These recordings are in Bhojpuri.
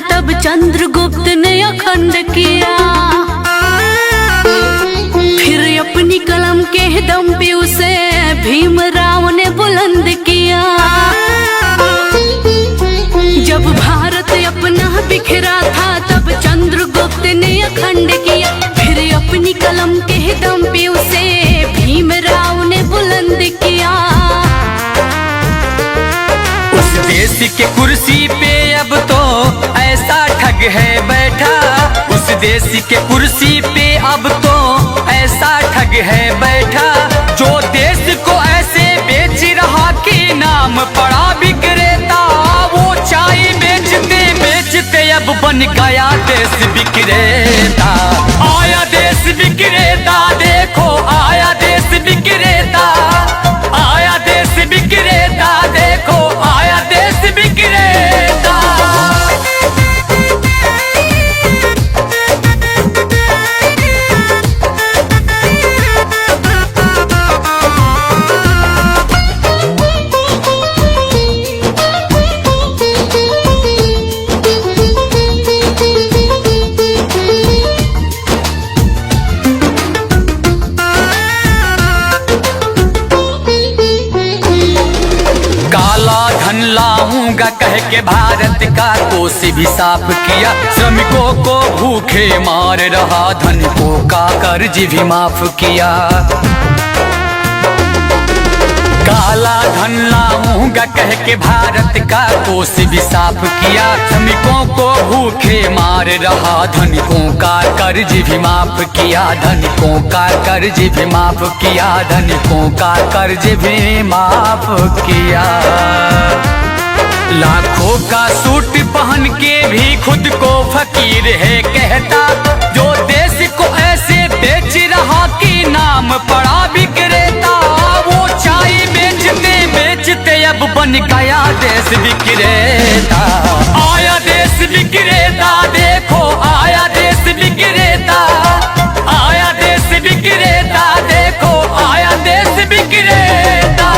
तब चंद्रगुप्त ने अखंड किया। फिर अपनी कलम के दम पे उसे भीमराव ने बुलंद किया। जब भारत अपना बिखरा था तब चंद्रगुप्त ने अखंड किया। फिर अपनी कलम के दम पे उसे भीमराव ने बुलंद किया। उस देश के कुर्सी पे अब तो ऐसा ठग है बैठा। उस देश के कुर्सी पे अब तो ऐसा ठग है बैठा। जो देश को ऐसे बेच रहा कि नाम पड़ा विक्रेता। वो चाय बेचते बेचते अब बन गया देश विक्रेता। आया देश विक्रेता, देखो आया देश विक्रेता। आया देश विक्रेता, देखो आया देश विक्रेता। लाऊंगा कह के भारत का कोष भी साफ किया। श्रमिकों को भूखे मार रहा, धनिकों का कर्ज भी माफ किया। काला धन लाऊंगा कह के भारत का कोष भी साफ किया। श्रमिकों को भूखे मार रहा, धनिकों का कर्ज भी माफ किया। धनिकों का कर्ज भी माफ किया। धनिकों का कर्ज भी माफ किया। लाखों का सूट पहन के भी खुद को फकीर है कहता। जो देश को ऐसे बेच रहा कि नाम पड़ा विक्रेता। वो चाय बेचते बेचते अब बन गया देश विक्रेता। आया देश विक्रेता, देखो आया देश विक्रेता। आया देश विक्रेता, देखो आया देश विक्रेता।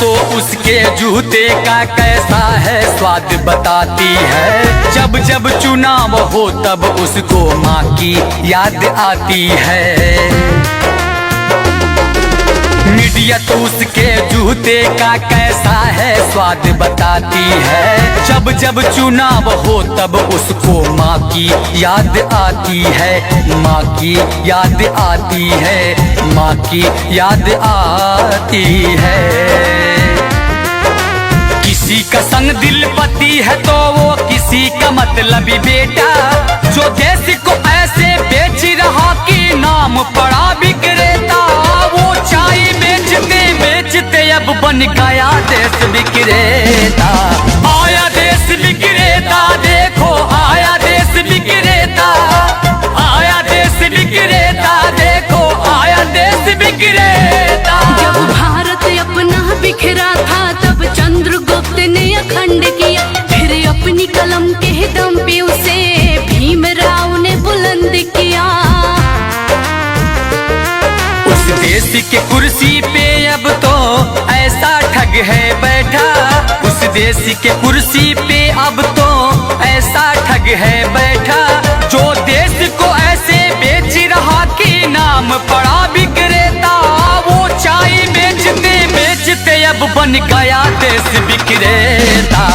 तो उसके जूते का कैसा है स्वाद बताती है। जब जब चुनाव हो तब उसको माँ की याद आती है। मीडिया तो उसके जूते का कैसा है स्वाद बताती है। जब जब चुनाव हो तब उसको माँ की याद आती है। माँ की याद आती है। माँ की याद आती है। किसी का संग दिल पति है तो वो किसी का मतलबी बेटा। जो देश को ऐसे बेच रहा कि नाम पड़ा विक्रेता। वो चाय बेचते बेचते अब बन गया देश विक्रेता। आया देश विक्रेता, देखो आया देश विक्रेता। आया देश विक्रेता, देखो आया देश विक्रेता। जब भारत अपना बिखरा था तब चंद्रगुप्त ने अखंड किया। फिर अपनी कलम के दम पे उसे भीमराव ने बुलंद किया। उस देश के कुर्सी पे अब तो ऐसा ठग है बैठा। उस देश के कुर्सी पे अब तो ऐसा ठग है बैठा। जो देश को ऐसे बेच रहा कि नाम पड़ा विक्रेता। वो चाय बेचते बेचते अब बन गया देश विक्रेता।